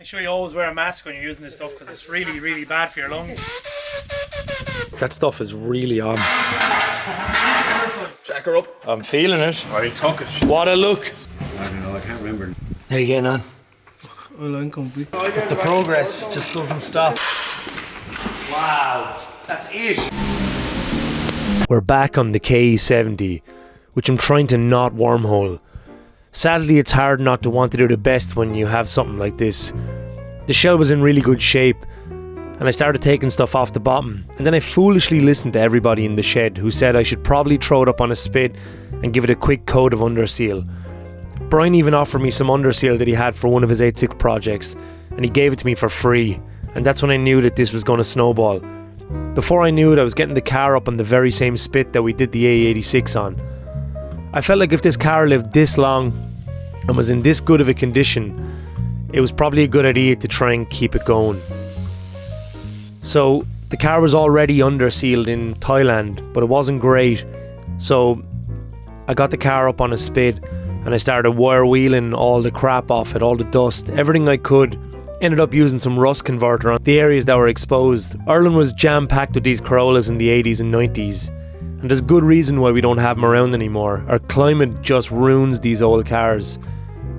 Make sure you always wear a mask when you're using this stuff because it's really, really bad for your lungs. That stuff is really on. Jack her up. I'm feeling it. I took it. What a look. I don't know, I can't remember. How you getting on? Well, I'm comfy. The progress just doesn't stop. Wow, that's it. We're back on the K70, which I'm trying to not wormhole. Sadly, it's hard not to want to do the best when you have something like this. The shell was in really good shape, and I started taking stuff off the bottom, and then I foolishly listened to everybody in the shed who said I should probably throw it up on a spit and give it a quick coat of Underseal. Brian even offered me some Underseal that he had for one of his 8.6 projects, and he gave it to me for free, and that's when I knew that this was going to snowball. Before I knew it, I was getting the car up on the very same spit that we did the A86 on. I felt like if this car lived this long and was in this good of a condition, it was probably a good idea to try and keep it going. So the car was already undersealed in Thailand, but it wasn't great. So I got the car up on a spit and I started wire wheeling all the crap off it, all the dust, everything I could. Ended up using some rust converter on the areas that were exposed. Ireland was jam-packed with these Corollas in the 80s and 90s. And there's good reason why we don't have them around anymore. Our climate just ruins these old cars.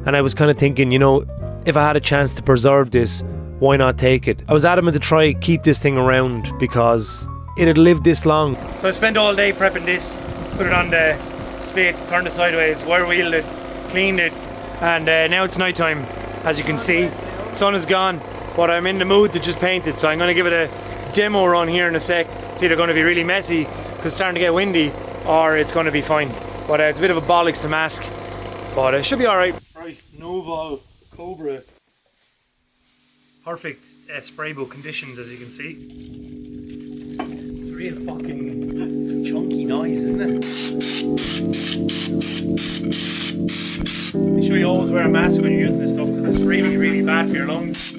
And I was kind of thinking, you know, if I had a chance to preserve this, why not take it? I was adamant to try keep this thing around because it had lived this long. So I spent all day prepping this, put it on the spit, turned it sideways, wire wheeled it, cleaned it, and now it's night time. As you can see, sun is gone, but I'm in the mood to just paint it, so I'm going to give it a demo run here in a sec. It's either going to be really messy because it's starting to get windy, or it's going to be fine. But it's a bit of a bollocks to mask, but it should be alright. Right, Novo Cobra. Perfect spray book conditions, as you can see. It's a real fucking chunky noise, isn't it? Make sure you always wear a mask when you're using this stuff because it's really, really bad for your lungs.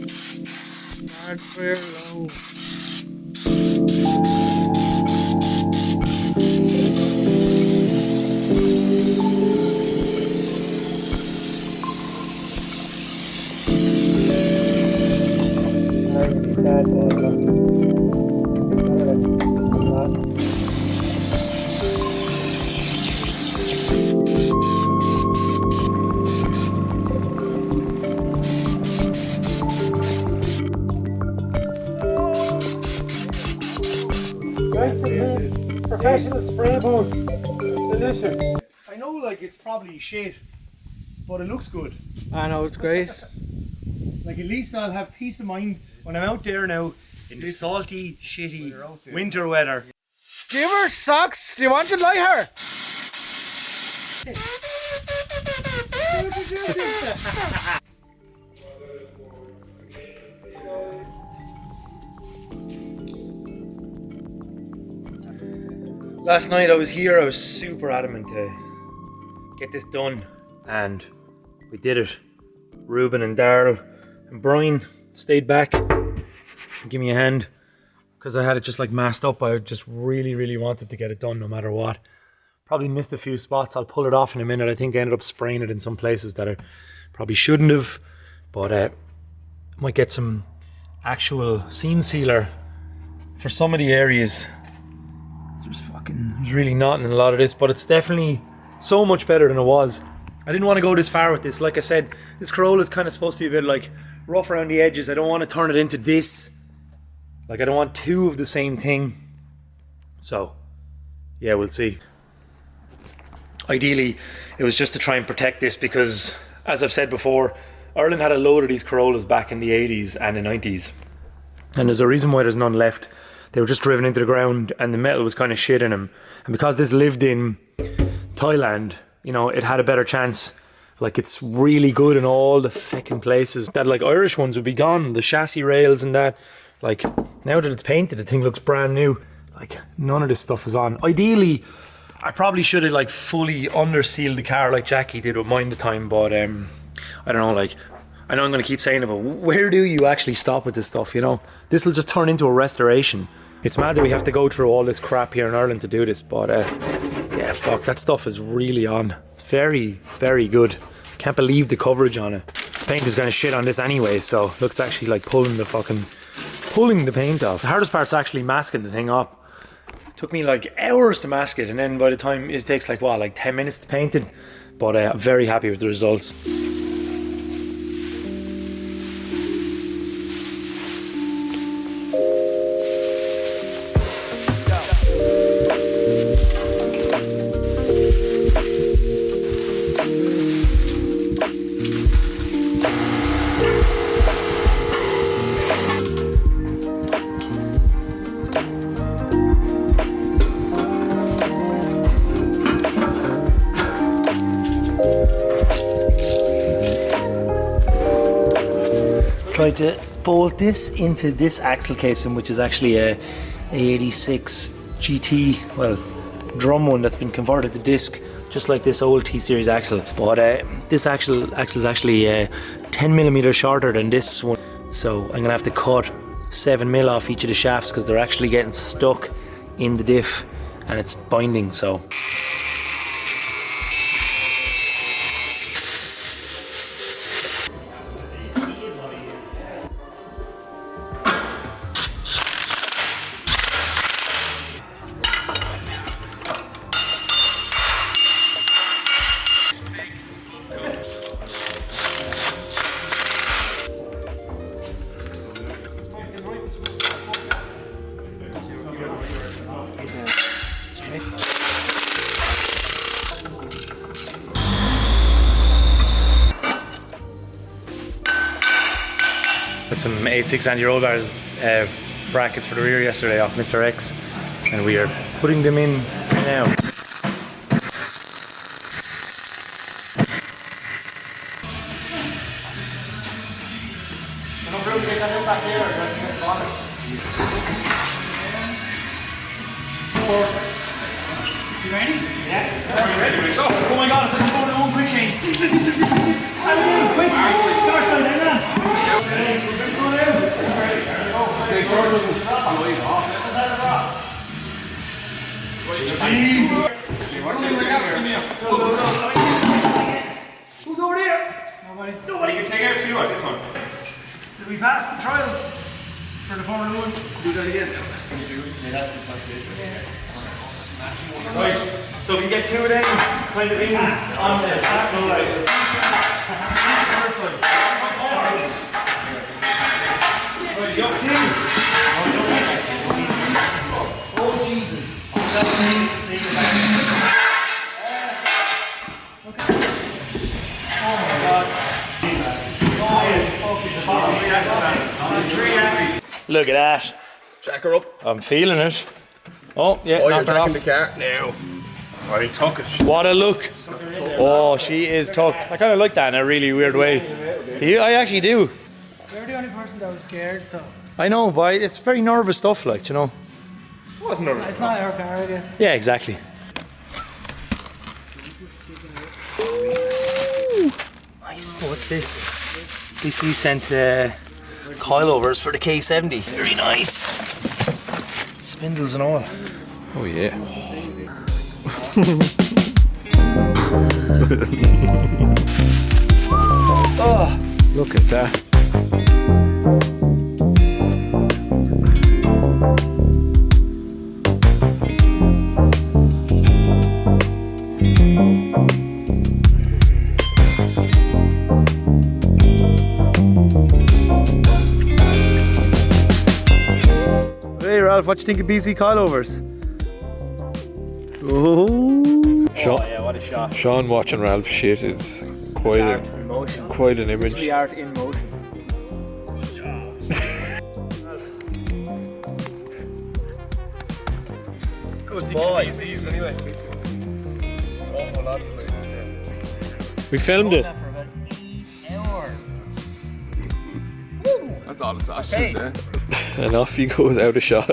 Bad for your lungs. Professional spray booth. Delicious. I know, like, it's probably shit, but it looks good. I know, it's great. Like, at least I'll have peace of mind when I'm out there now in the salty, shitty winter weather. Give her socks. Do you want to lie her? Last night I was here, I was super adamant to get this done, and we did it. Ruben and Darryl and Brian stayed back and give me a hand because I had it just like masked up. I just really wanted to get it done no matter what. Probably missed a few spots. I'll pull it off in a minute. I think I ended up spraying it in some places that I probably shouldn't have, but I might get some actual seam sealer for some of the areas. There's really not in a lot of this, but it's definitely so much better than it was. I didn't want to go this far with this. Like I said, this Corolla is kind of supposed to be a bit like rough around the edges. I don't want to turn it into this. Like, I don't want two of the same thing. So, yeah, we'll see. Ideally, it was just to try and protect this because, as I've said before, Ireland had a load of these Corollas back in the 80s and the 90s. And there's a reason why there's none left. They were just driven into the ground and the metal was kind of shit in them. And because this lived in Thailand, you know, it had a better chance. Like, it's really good in all the fucking places. That, like, Irish ones would be gone. The chassis rails and that. Like, now that it's painted, the thing looks brand new. Like, none of this stuff is on. Ideally, I probably should have, like, fully undersealed the car like Jackie did with mine the time. But, I don't know, like, I know I'm going to keep saying it, but where do you actually stop with this stuff, you know? This will just turn into a restoration. It's mad that we have to go through all this crap here in Ireland to do this, but yeah, fuck, that stuff is really on. It's very, very good. Can't believe the coverage on it. Paint is going to shit on this anyway, so look, it's actually like pulling the paint off. The hardest part's actually masking the thing up. Took me like hours to mask it, and then by the time it takes like 10 minutes to paint it. But I'm very happy with the results. Tried to bolt this into this axle casing, which is actually a 86 GT, well, drum one that's been converted to disc, just like this old T-Series axle. But this axle is actually 10mm shorter than this one, so I'm gonna have to cut 7mm off each of the shafts because they're actually getting stuck in the diff and it's binding. So. Got some 8.6 anti-roll bars brackets for the rear yesterday off Mr. X, and we are putting them in now. You ready? Yeah. That's ready. Oh my god, it's like a 4-in-1 quick change. Quick! Who's over there? Nobody can take out two on this one. Did we pass the trials for the Formula 1? Do that again. Yeah, that's it. Right, so if you get two of them, kind of in on the axle line. Right, you got two. Oh, Jesus. Oh, my God. Look at that. Jack her up. I'm feeling it. Oh, yeah, Oh, you're knock it jacking off. the car. No. Oh, he took it. What a look. Oh, she is tucked. I kind of like that in a really weird way. Do you? I actually do. You're the only person that was scared, so. I know, but it's very nervous stuff, like, you know. I wasn't nervous. It's not our car, I guess. Yeah, exactly. Nice. What's this? DC sent coilovers for the K70. Very nice. Spindles and all. Oh, yeah. Oh, look at that. Hey Ralph, what do you think of BC coilovers? Oh, yeah, what a shot. Sean watching Ralph shit is quite an image. The art in motion. Good boy. Anyway. We filmed it. That's all the sausages there. And off he goes out of shot.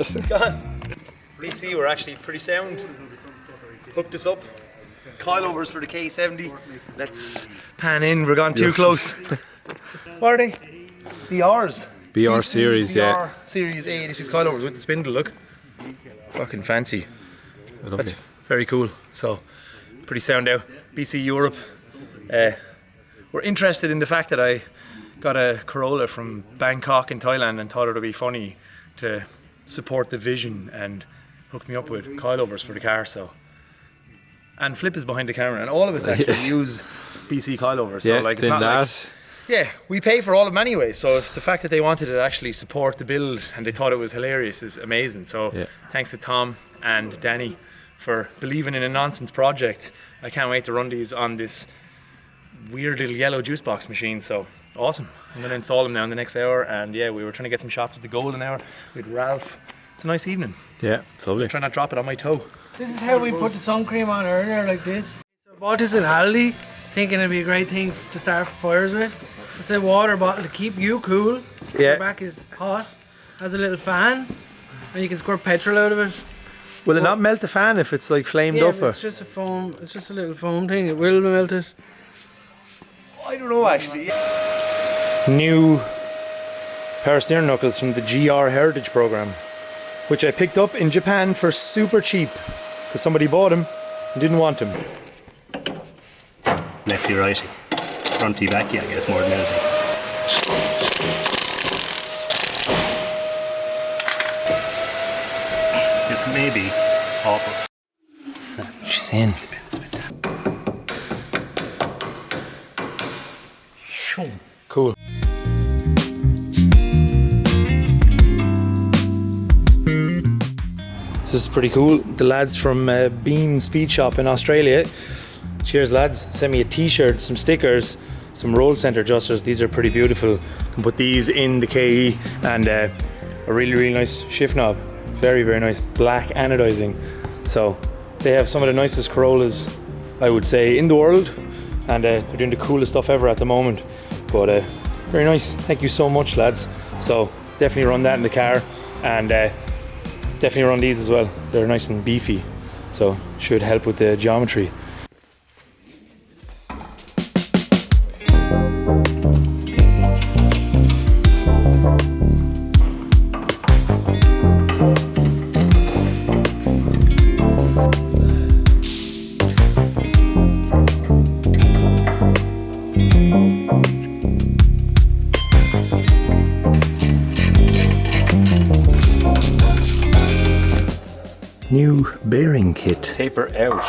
BC, we're actually pretty sound. Hooked this up. Coilovers for the K70. Let's pan in, we're gone too close. What are they? BRs. BR series, yeah. Series A86 coilovers with the spindle, look. Fucking fancy. Lovely. That's very cool. So, pretty sound out. BC Europe. were interested in the fact that I got a Corolla from Bangkok in Thailand and thought it would be funny to support the vision and hooked me up with coilovers for the car. So, and Flip is behind the camera, and all of us actually use BC coilovers. So like, it's not like, yeah, we pay for all of them anyway. So if the fact that they wanted to actually support the build and they thought it was hilarious is amazing. So thanks to Tom and Danny for believing in a nonsense project. I can't wait to run these on this weird little yellow juice box machine. So awesome. I'm going to install them now in the next hour. And yeah, we were trying to get some shots with the golden hour with Ralph. It's a nice evening. Yeah, it's lovely. Try not to drop it on my toe. This is how we put the sun cream on earlier, like this. So I bought this in Aldi, thinking it'd be a great thing to start fires with. It's a water bottle to keep you cool. Yeah. Your back is hot. Has a little fan, and you can squirt petrol out of it. Will it not melt the fan if it's like flamed Yeah, up? but it's just a foam. It's just a little foam thing. It will melt it. I don't know actually. New pair of steering knuckles from the GR Heritage program, which I picked up in Japan for super cheap because somebody bought them and didn't want them. Lefty righty. Fronty backy, I guess, more than anything. This may be awful. She's in. Cool. This is pretty cool. The lads from Bean Speed Shop in Australia, cheers lads, sent me a t-shirt, some stickers, some roll center adjusters. These are pretty beautiful. You can put these in the KE, and a really nice shift knob. Very nice black anodizing. So they have some of the nicest Corollas, I would say, in the world, and they're doing the coolest stuff ever at the moment. But very nice. Thank you so much lads. So definitely run that in the car, and definitely run these as well. They're nice and beefy, so should help with the geometry. New bearing kit. Taper out.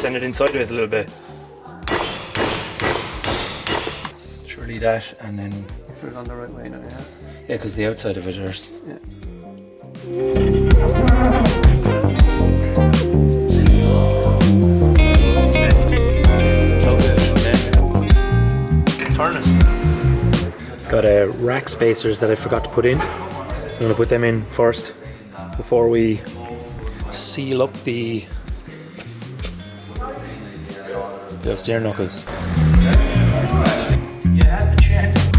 Send it in sideways a little bit. Surely that, and then Put it on the right way now, yeah? yeah, because the outside of it hurts. Turn it. Got rack spacers that I forgot to put in. I'm going to put them in first before we seal up the steering knuckles. You had the chance.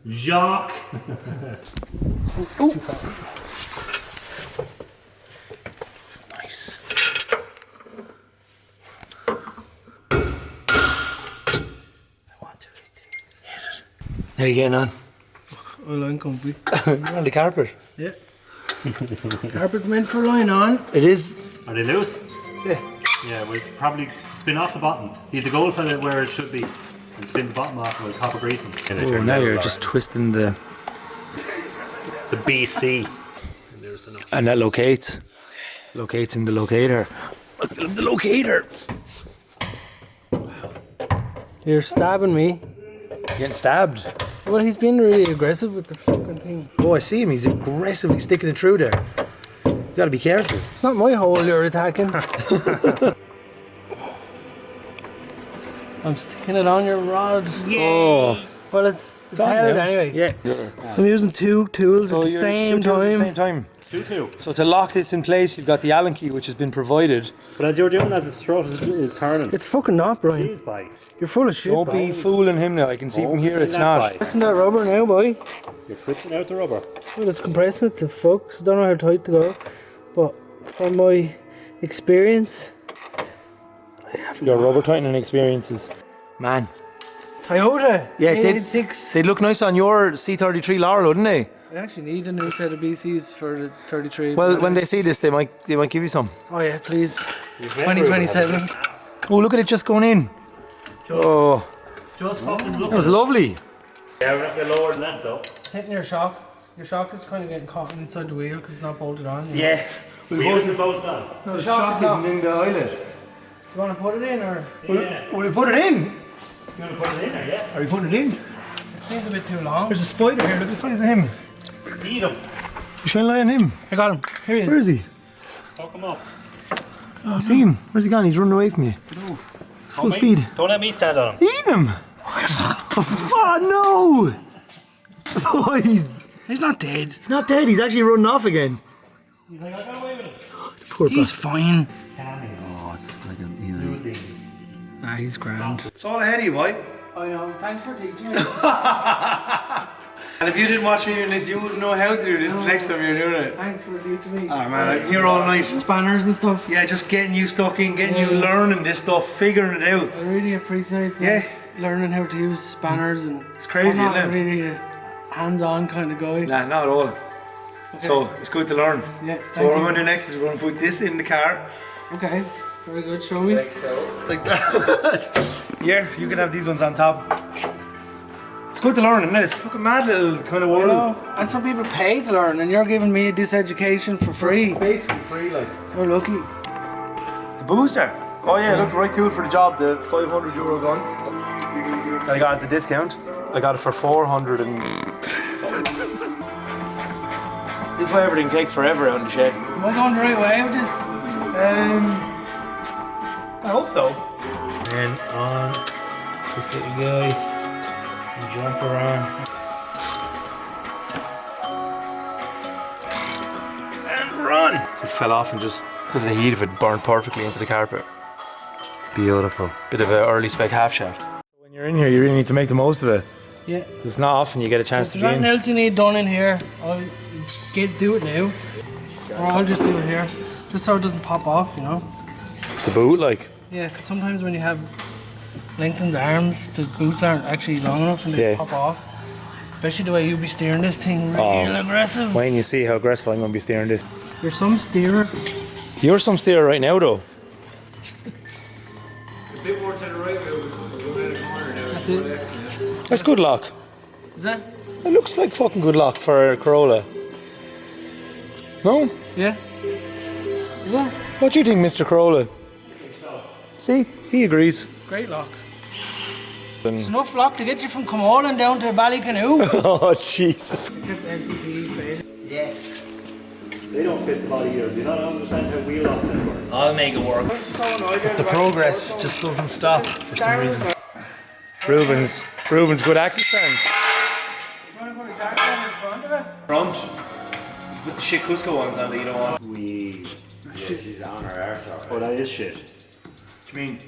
Jacques! Nice. How are you getting on? Well, I'm comfy. You're on the carpet. Yeah. Carpet's meant for lying on. It is. Are they loose? Yeah. Yeah, we'll probably spin off the bottom. Leave the gold fillet where it should be and spin the bottom off with copper greasing. Oh, now you're just twisting the BC. and that locates in the locator. Let's film the locator. You're stabbing me. Getting stabbed. Well, he's been really aggressive with the fucking thing. Oh, I see him. He's aggressively sticking it through there. You gotta be careful. It's not my hole you're attacking. I'm sticking it on your rod. Oh, Well, it's on held now. anyway. Yeah. I'm using two tools at the same time. At the same time. 2-2. So to lock this in place, you've got the Allen key, which has been provided. But as you're doing that, the throat is turning. It's fucking not, Brian. Please, boy. You're full of shit. Don't be fooling him now. I can see from here it's not. Twisting that rubber now, boy. You're twisting out the rubber. Well, it's compressing it to fuck, so I don't know how tight to go. But from my experience, Your rubber tightening experiences. Man. Toyota. Yeah, 86. they'd look nice on your C33 Laurel, wouldn't they? I actually need a new set of BCs for the 33. Well, when they see this, they might give you some. Oh yeah, please. 2027. Oh, look at it just going in. Oh, Just fucking look. that was lovely. Yeah, we're going to lower than that, though. It's hitting your shock. Your shock is kind of getting caught inside the wheel because it's not bolted on. Yeah. Wheels are both done. No, the shock is in the eyelet. Do you want to put it in or? Yeah. Will we put it in? You want to put it in there, yeah? Are we putting it in? It seems a bit too long. There's a spider here. Look at the size of him. Eat him. You should lie on him. I got him. Here he is. Where is he? Fuck him up. I see him. Where's he gone? He's running away from you. It's full speed. Don't let me stand on him. Eat him! Oh no! Oh, He's not dead. he's not dead. He's actually running off again. He's like, I got away with him. Poor He's fine. Oh, it's like a. Soothing. Nah, he's grand. It's all ahead of you, boy. I know. Thanks for teaching me. And if you didn't watch me doing this, you wouldn't know how to do this the next time you're doing it. Thanks for teaching me. Ah man, I'm here all night. Spanners and stuff. Yeah, just getting you stuck in, getting you learning this stuff, figuring it out. I really appreciate learning how to use spanners and It's crazy, I'm not isn't it? really a hands-on kind of guy. Nah, not at all. So it's good to learn. Yeah. So what we're going to do next is we're going to put this in the car. Okay. Very good. Show me. Like so. Like that. Yeah, you can have these ones on top. It's good to learn, isn't it? It's a fucking mad little kind of I world. know. And some people pay to learn, and you're giving me this education for free. Basically free, like. You're lucky. The booster. Oh yeah, look, right tool for the job, the €500 gun. That I got as a discount. I got it for 400 and... This is why everything takes forever out in the shed. Am I going the right way with this? I hope so. And on this little guy. And jump around. And run! It fell off and just, because of the heat of it, burned perfectly into the carpet. Beautiful. Bit of an early spec half shaft. When you're in here, you really need to make the most of it. Yeah. It's not often you get a chance If to there's be in. anything else you need done in here, I'll do it now. Or I'll just do it here. Just so it doesn't pop off, you know? The boot, like. Yeah, 'cause sometimes when you have lengthened arms, the boots aren't actually long enough and they Yeah. pop off. Especially the way you'll be steering this thing real aggressive. When you see how aggressive I'm going to be steering this. You're some steerer. You're some steer right now, though. That's it. That's good lock. Is that? It looks like fucking good lock for a Corolla. No? Yeah. Is that? What do you think, Mr. Corolla? See, he agrees. Great lock. It's enough lock to get you from Comolan down to Ballycanoe. Oh, Jesus. Except LCP failed. Yes. They don't fit the body here. Do you not understand how wheel locks work? I'll make it work. The progress just doesn't stop for some reason. Ruben's good accent stands. You want to put a jack down in front of it? Front. Put the shit Cusco ones on that you don't want. Yeah, she's on her arse alright. Oh, that is shit. What do you mean?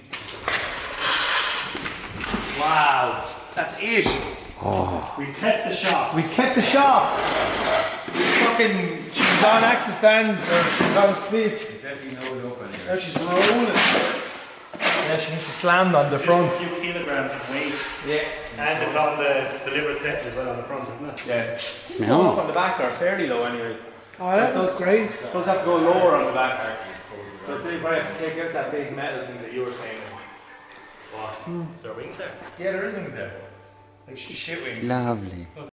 Wow. That's it. We kept the shop. We kept the shop. Fucking, she's on accent stands or she's out of sleep. Now she's rolling. Yeah, she needs to be slammed on the front. A few kilograms of weight. Yeah. And it's on the deliberate set as well on the front, isn't it? Yeah. No. Off on the back are fairly low anyway. Oh, that looks great. It does have to go lower on the back. So I'd say you probably have to take out that big metal thing that you were saying. What? Is there wings there? Yeah, there is wings there. Like shit wings. Lovely. Look.